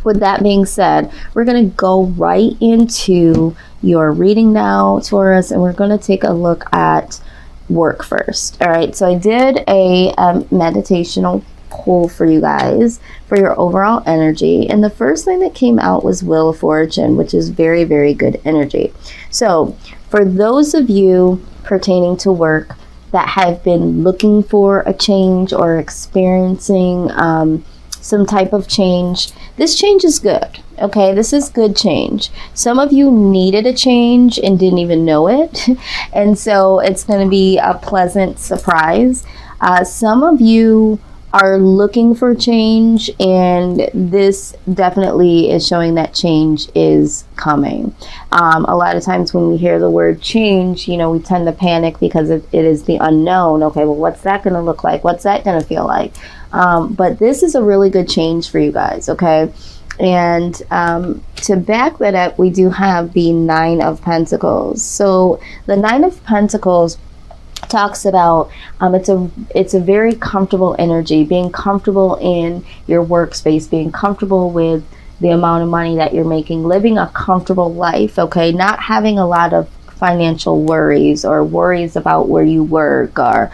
With that being said, we're going to go right into your reading now, Taurus, and we're going to take a look at work first. All right, so I did a meditational pull for you guys for your overall energy, and the first thing that came out was Wheel of Fortune, which is very, very good energy. So for those of you pertaining to work that have been looking for a change or experiencing some type of change, this change is good. Okay, this is good change. Some of you needed a change and didn't even know it, and so it's going to be a pleasant surprise. Some of you are looking for change, and this definitely is showing that change is coming. A lot of times when we hear the word change, you know, we tend to panic because it is the unknown. Okay, well, what's that going to look like? What's that going to feel like? But this is a really good change for you guys, okay? And to back that up, we do have the Nine of Pentacles. So the Nine of Pentacles talks about it's a very comfortable energy, being comfortable in your workspace, being comfortable with the amount of money that you're making, living a comfortable life, okay? Not having a lot of financial worries or worries about where you work or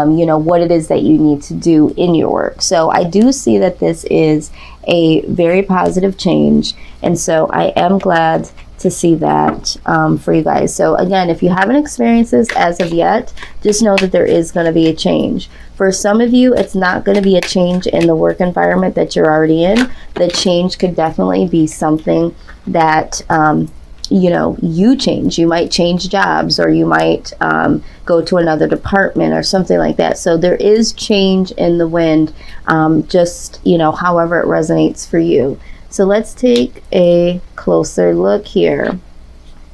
you know, what it is that you need to do in your work. So I do see that this is a very positive change, and so I am glad to see that for you guys. So again, if you haven't experienced this as of yet, just know that there is going to be a change. For some of you, it's not going to be a change in the work environment that you're already in. The change could definitely be something that you know, you change. You might change jobs, or you might go to another department or something like that. So there is change in the wind, just, you know, however it resonates for you. So let's take a closer look here.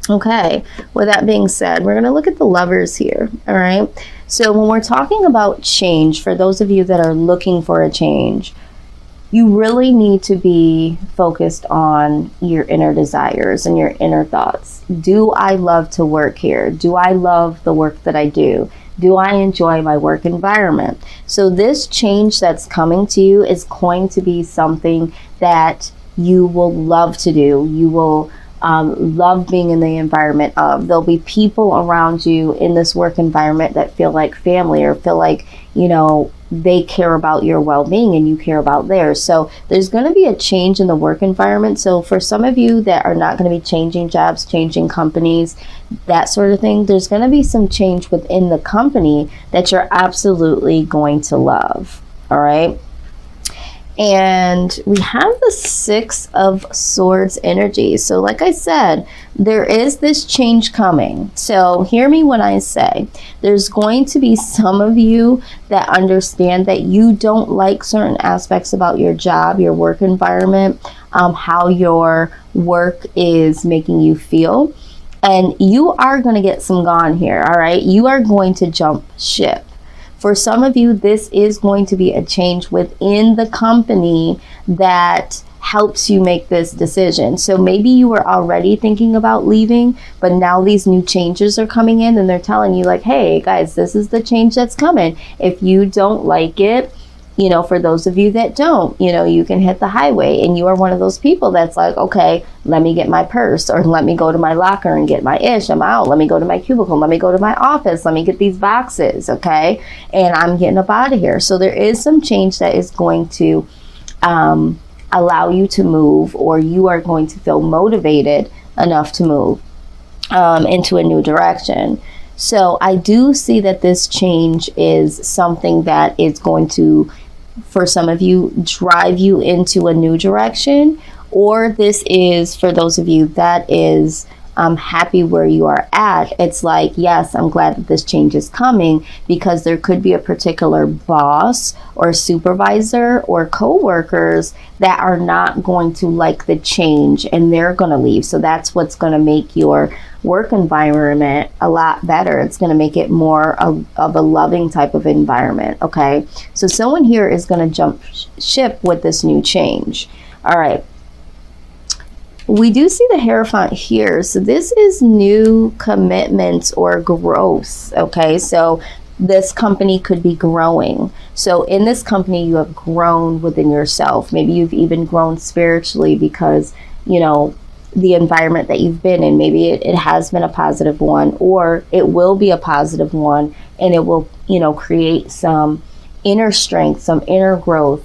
Okay, with that being said, we're going to look at the Lovers here. All right, so when we're talking about change, for those of you that are looking for a change, you really need to be focused on your inner desires and your inner thoughts. Do I love to work here? Do I love the work that I do? Do I enjoy my work environment? So this change that's coming to you is going to be something that you will love to do. You will love being in the environment of. There'll be people around you in this work environment that feel like family, or feel like, you know, they care about your well-being and you care about theirs. So there's going to be a change in the work environment. So for some of you that are not going to be changing jobs, changing companies, that sort of thing, there's going to be some change within the company that you're absolutely going to love. All right. And we have the Six of Swords energy. So like I said, there is this change coming. So hear me when I say there's going to be some of you that understand that you don't like certain aspects about your job, your work environment, how your work is making you feel. And you are going to get some gone here. All right. You are going to jump ship. For some of you, this is going to be a change within the company that helps you make this decision. So maybe you were already thinking about leaving, but now these new changes are coming in and they're telling you like, hey guys, this is the change that's coming. If you don't like it, you know, for those of you that don't, you know, you can hit the highway, and you are one of those people that's like, okay, let me get my purse, or let me go to my locker and get my ish. I'm out. Let me go to my cubicle. Let me go to my office. Let me get these boxes. Okay. And I'm getting up out of here. So there is some change that is going to allow you to move, or you are going to feel motivated enough to move into a new direction. So I do see that this change is something that is going to, for some of you, drive you into a new direction, or this is for those of you that is happy where you are at. It's like, yes, I'm glad that this change is coming, because there could be a particular boss or supervisor or co-workers that are not going to like the change, and they're going to leave. So that's what's going to make your work environment a lot better. It's going to make it more of a loving type of environment. Okay, so someone here is going to jump ship with this new change. All right, we do see the Hierophant here. So this is new commitments or growth. Okay, so this company could be growing. So in this company, you have grown within yourself. Maybe you've even grown spiritually because, you know, the environment that you've been in, maybe it has been a positive one, or it will be a positive one, and it will, you know, create some inner strength, some inner growth.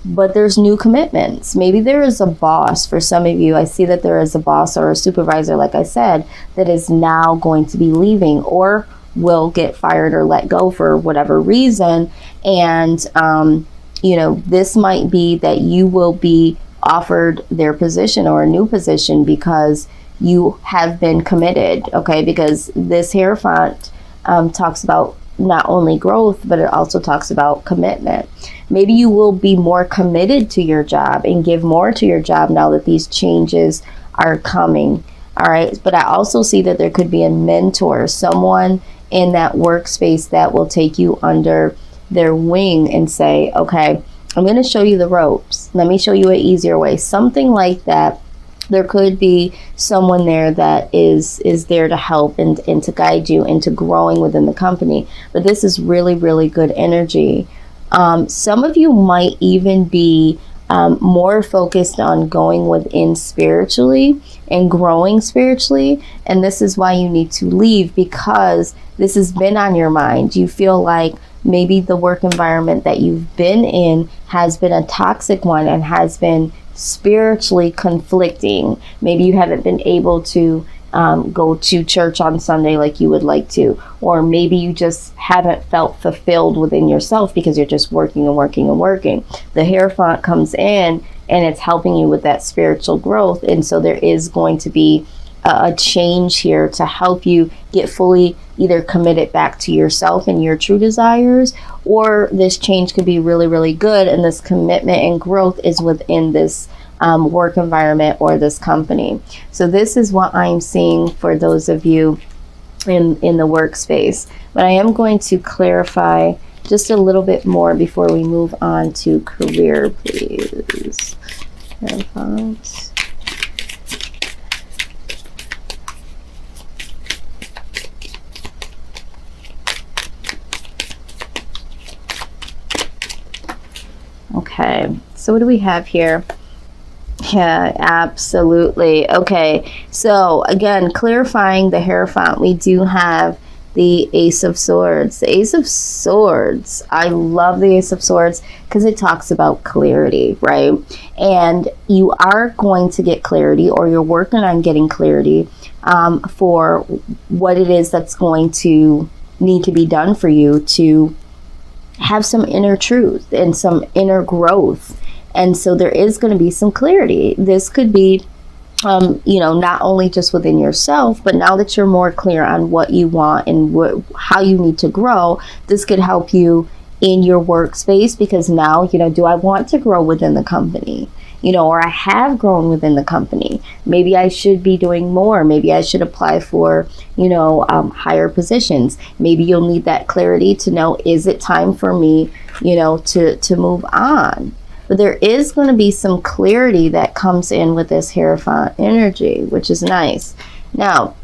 But there's new commitments. Maybe there is a boss for some of you. I see that there is a boss or a supervisor, like I said, that is now going to be leaving or will get fired or let go for whatever reason. And, you know, this might be that you will be offered their position or a new position because you have been committed. Okay, because this Hierophant talks about not only growth, but it also talks about commitment. Maybe you will be more committed to your job and give more to your job now that these changes are coming. All right, but I also see that there could be a mentor, someone in that workspace that will take you under their wing and say, okay, I'm going to show you the ropes. Let me show you an easier way. Something like that. There could be someone there that is there to help and to guide you into growing within the company. But this is really, really good energy. Some of you might even be more focused on going within spiritually and growing spiritually. And this is why you need to leave, because this has been on your mind. You feel like maybe the work environment that you've been in has been a toxic one and has been spiritually conflicting. Maybe you haven't been able to go to church on Sunday like you would like to, or maybe you just haven't felt fulfilled within yourself because you're just working and working and working. The Hierophant comes in and it's helping you with that spiritual growth, and so there is going to be a change here to help you get fully either committed back to yourself and your true desires, or this change could be really, really good, and this commitment and growth is within this work environment or this company. So this is what I'm seeing for those of you in the workspace. But I am going to clarify just a little bit more before we move on to career, please. Okay, so what do we have here? Yeah, absolutely. Okay, so again, clarifying the Hierophant, we do have the Ace of Swords. The Ace of Swords, I love the Ace of Swords because it talks about clarity, right? And you are going to get clarity, or you're working on getting clarity for what it is that's going to need to be done for you to have some inner truth and some inner growth. And so there is going to be some clarity. This could be, you know, not only just within yourself, but now that you're more clear on what you want and how you need to grow, this could help you in your workspace, because now, you know, do I want to grow within the company? You know, or I have grown within the company. Maybe I should be doing more. Maybe I should apply for, you know, higher positions. Maybe you'll need that clarity to know, is it time for me, you know, to move on? But there is going to be some clarity that comes in with this Hierophant energy, which is nice. Now,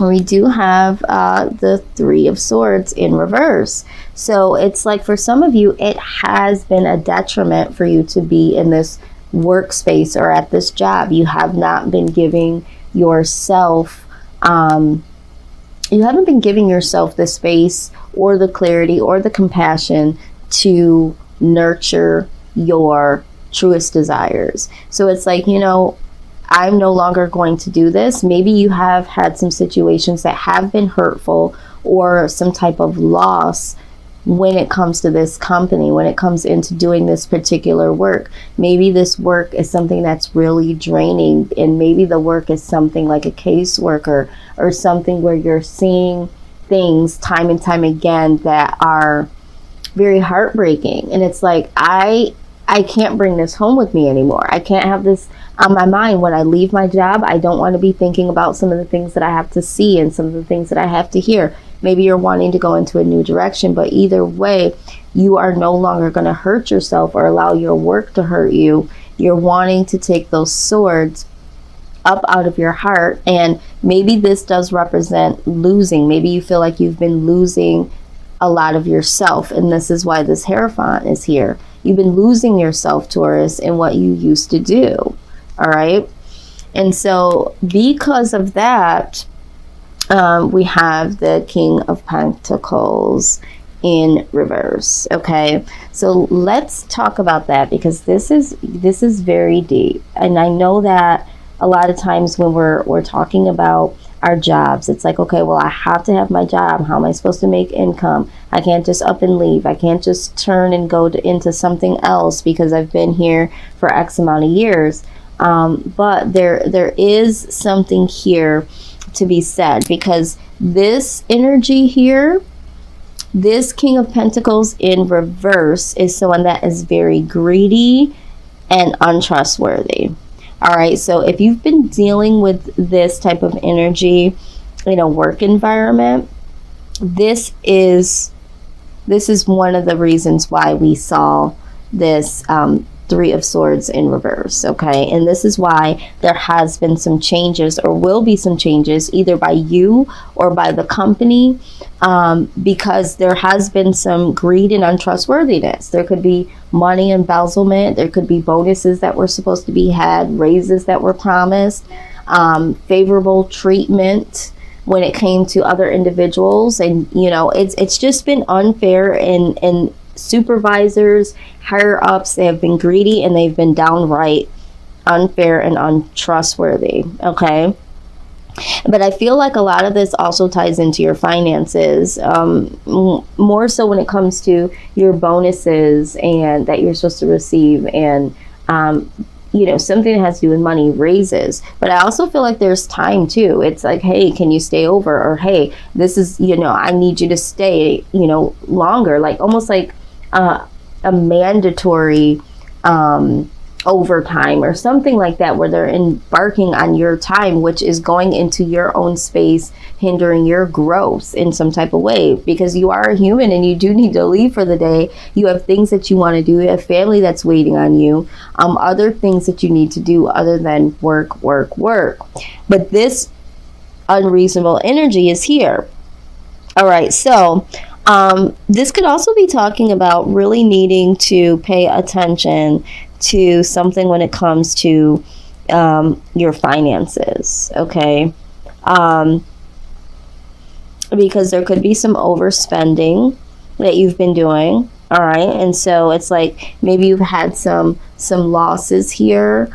we do have the Three of Swords in reverse. So it's like for some of you, it has been a detriment for you to be in this workspace or at this job. You have not been giving yourself, you haven't been giving yourself the space or the clarity or the compassion to nurture your truest desires. So it's like, you know, I'm no longer going to do this. Maybe you have had some situations that have been hurtful or some type of loss when it comes to this company, when it comes into doing this particular work. Maybe this work is something that's really draining, and maybe the work is something like a caseworker or something where you're seeing things time and time again that are very heartbreaking. And it's like, I can't bring this home with me anymore. I can't have this on my mind when I leave my job. I don't want to be thinking about some of the things that I have to see and some of the things that I have to hear. Maybe you're wanting to go into a new direction, but either way, you are no longer going to hurt yourself or allow your work to hurt you. You're wanting to take those swords up out of your heart. And maybe this does represent losing. Maybe you feel like you've been losing a lot of yourself. And this is why this Hierophant is here. You've been losing yourself, Taurus, in what you used to do. All right. And so because of that, we have the King of Pentacles in reverse. Okay, so let's talk about that, because this is very deep. And I know that a lot of times when we're talking about our jobs, it's like, okay, well, I have to have my job. How am I supposed to make income? I can't just up and leave. I can't just turn and go into something else because I've been here for X amount of years. But there is something here to be said, because this energy here, this King of Pentacles in reverse, is someone that is very greedy and untrustworthy. All right, so if you've been dealing with this type of energy in a work environment, this is one of the reasons why we saw this Three of Swords in reverse. Okay, and this is why there has been some changes, or will be some changes, either by you or by the company, because there has been some greed and untrustworthiness. There could be money embezzlement, there could be bonuses that were supposed to be had, raises that were promised, favorable treatment when it came to other individuals. And you know, it's just been unfair, and supervisors, higher ups, they have been greedy and they've been downright unfair and untrustworthy. Okay, but I feel like a lot of this also ties into your finances, more so when it comes to your bonuses and that you're supposed to receive, and you know, something that has to do with money, raises. But I also feel like there's time too. It's like, hey, can you stay over? Or hey, this is, you know, I need you to stay, you know, longer. Like almost like a mandatory overtime or something like that, where they're embarking on your time, which is going into your own space, hindering your growth in some type of way, because you are a human and you do need to leave for the day. You have things that you want to do, you have family that's waiting on you, other things that you need to do other than work. But this unreasonable energy is here. All right, so this could also be talking about really needing to pay attention to something when it comes to your finances. Okay, because there could be some overspending that you've been doing. All right, and so it's like maybe you've had some losses here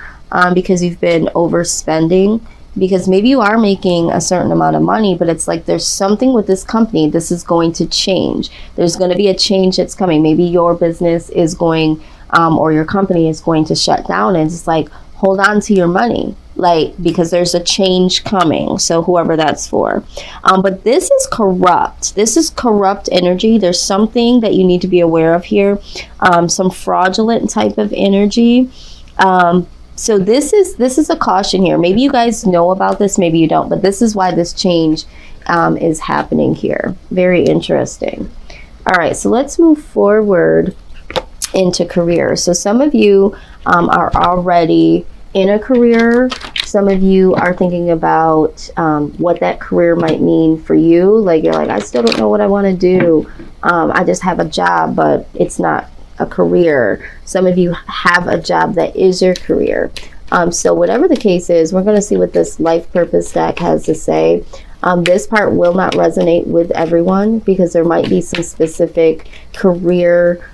because you've been overspending, because maybe you are making a certain amount of money, but it's like there's something with this company. This is going to change. There's going to be a change that's coming. Maybe your business is going or your company is going to shut down, and it's like, hold on to your money, like, because there's a change coming. So whoever that's for. But this is corrupt. This is corrupt energy. There's something that you need to be aware of here. Some fraudulent type of energy. So this is a caution here. Maybe you guys know about this, maybe you don't, but this is why this change is happening here. Very interesting. All right, so let's move forward into career. So some of you are already in a career. Some of you are thinking about what that career might mean for you. Like you're like, I still don't know what I want to do. I just have a job, but it's not a career. Some of you have a job that is your career. So whatever the case is, we're going to see what this life purpose deck has to say. This part will not resonate with everyone, because there might be some specific career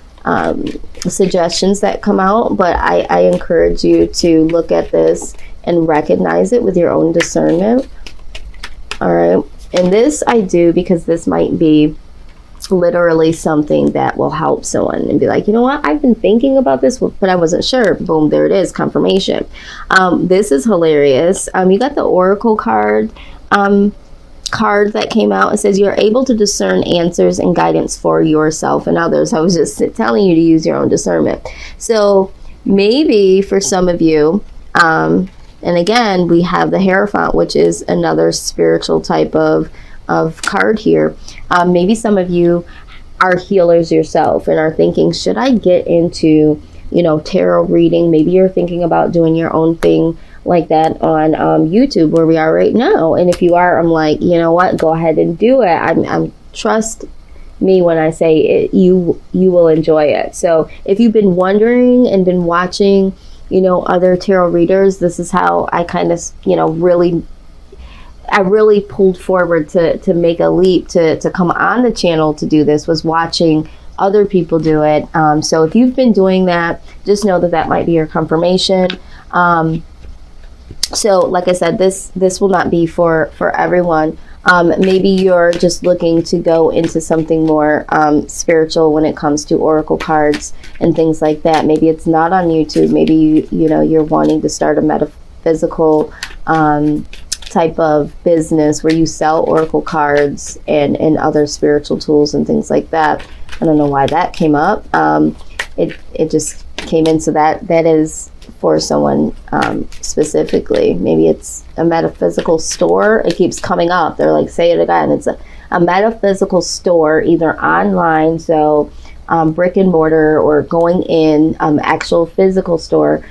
suggestions that come out, but I encourage you to look at this and recognize it with your own discernment. All right, and this I do because this might be literally something that will help someone and be like, you know what, I've been thinking about this, but I wasn't sure. Boom, there it is, confirmation. This is hilarious. You got the Oracle card that came out. It says you're able to discern answers and guidance for yourself and others. I was just telling you to use your own discernment. So maybe for some of you, and again, we have the Hierophant, which is another spiritual type of card here. Maybe some of you are healers yourself and are thinking, should I get into, you know, tarot reading? Maybe you're thinking about doing your own thing like that on YouTube, where we are right now. And if you are, I'm like, you know what, go ahead and do it. I'm trust me when I say it, you will enjoy it. So if you've been wondering and been watching, other tarot readers, this is how I kind of, I really pulled forward to make a leap to come on the channel to do this, was watching other people do it. So if you've been doing that, just know that might be your confirmation. So like I said, this will not be for everyone. Maybe you're just looking to go into something more spiritual when it comes to oracle cards and things like that. Maybe it's not on YouTube. Maybe you're wanting to start a metaphysical type of business where you sell oracle cards and other spiritual tools and things like that. I don't know why that came up. It just came in, so that is for someone specifically. Maybe it's a metaphysical store. It keeps coming up. They're like, say it again. It's a metaphysical store, either online, so brick and mortar, or going in actual physical store.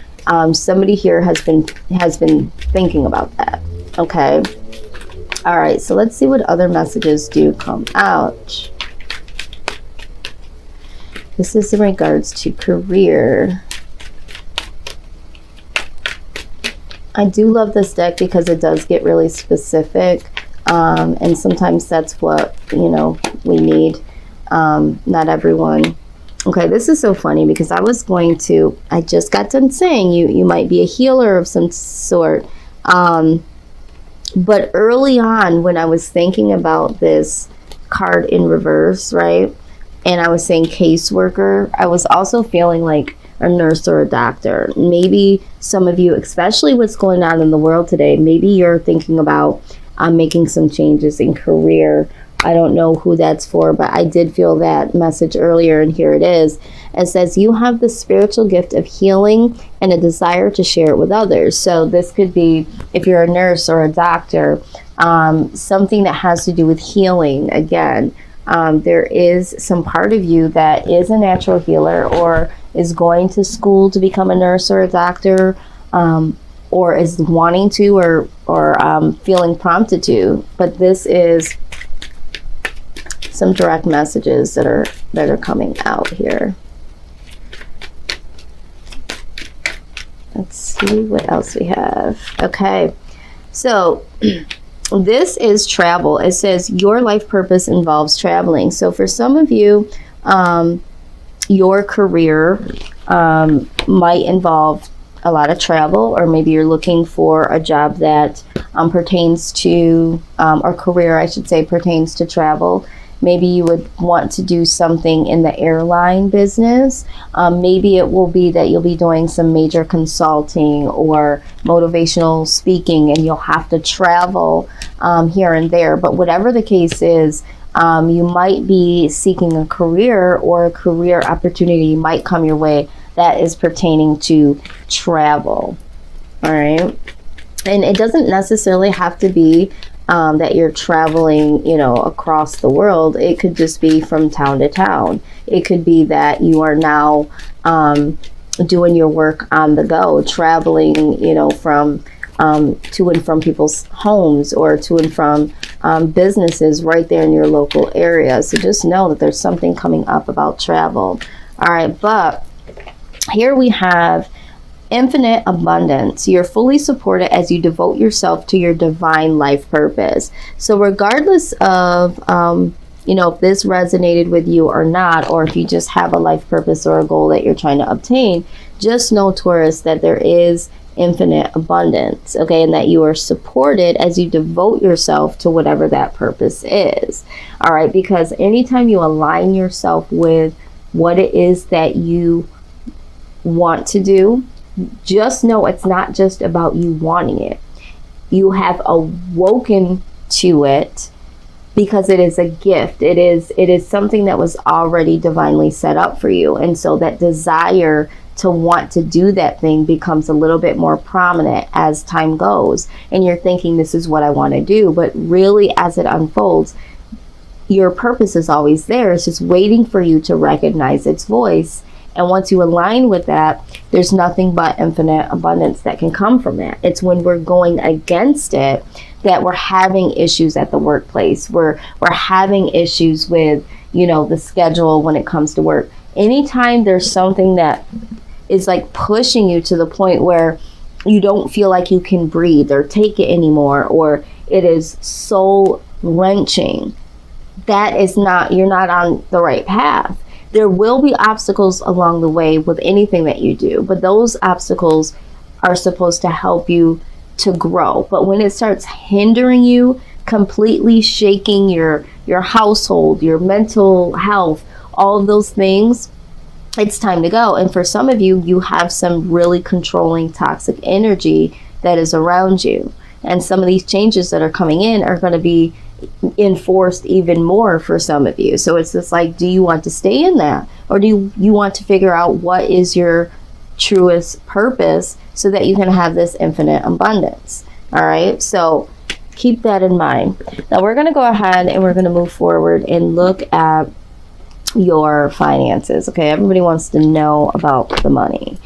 Somebody here has been thinking about that. Okay. All right. So let's see what other messages do come out. This is in regards to career. I do love this deck because it does get really specific, and sometimes that's what we need. Not everyone. Okay, this is so funny because I just got done saying you might be a healer of some sort, but early on when I was thinking about this card in reverse, right, and I was saying caseworker, I was also feeling like a nurse or a doctor. Maybe some of you, especially what's going on in the world today, maybe you're thinking about making some changes in career. I don't know who that's for, but I did feel that message earlier, and here it is. It says, you have the spiritual gift of healing and a desire to share it with others. So this could be, if you're a nurse or a doctor, something that has to do with healing. Again, there is some part of you that is a natural healer, or is going to school to become a nurse or a doctor, or is wanting to, or feeling prompted to. But this is some direct messages that are coming out here. Let's see what else we have. Okay, so this is travel. It says your life purpose involves traveling. So for some of you, your career might involve a lot of travel, or maybe you're looking for a job that pertains to, or career I should say, pertains to travel. Maybe you would want to do something in the airline business. Maybe it will be that you'll be doing some major consulting or motivational speaking, and you'll have to travel here and there. But whatever the case is, you might be seeking a career, or a career opportunity might come your way that is pertaining to travel. All right. And it doesn't necessarily have to be that you're traveling, across the world. It could just be from town to town. It could be that you are now doing your work on the go, traveling, from to and from people's homes, or to and from businesses right there in your local area. So just know that there's something coming up about travel. All right, but here we have infinite abundance. You're fully supported as you devote yourself to your divine life purpose. So regardless of if this resonated with you or not, or if you just have a life purpose or a goal that you're trying to obtain, just know, Taurus, that there is infinite abundance, okay, and that you are supported as you devote yourself to whatever that purpose is. All right, because anytime you align yourself with what it is that you want to do, just know it's not just about you wanting it. You have awoken to it because it is a gift. It is something that was already divinely set up for you. And so that desire to want to do that thing becomes a little bit more prominent as time goes. And you're thinking, this is what I want to do. But really, as it unfolds, your purpose is always there. It's just waiting for you to recognize its voice. And once you align with that, there's nothing but infinite abundance that can come from that. It's when we're going against it that we're having issues at the workplace. We're having issues with, the schedule when it comes to work. Anytime there's something that is like pushing you to the point where you don't feel like you can breathe or take it anymore, or it is soul wrenching, that is not, you're not on the right path. There will be obstacles along the way with anything that you do, but those obstacles are supposed to help you to grow. But when it starts hindering you, completely shaking your household, your mental health, all of those things, it's time to go. And for some of you, you have some really controlling toxic energy that is around you. And some of these changes that are coming in are going to be enforced even more for some of you. So it's just like, do you want to stay in that? Or do you want to figure out what is your truest purpose so that you can have this infinite abundance? All right. So keep that in mind. Now we're going to go ahead and we're going to move forward and look at your finances. Okay. Everybody wants to know about the money.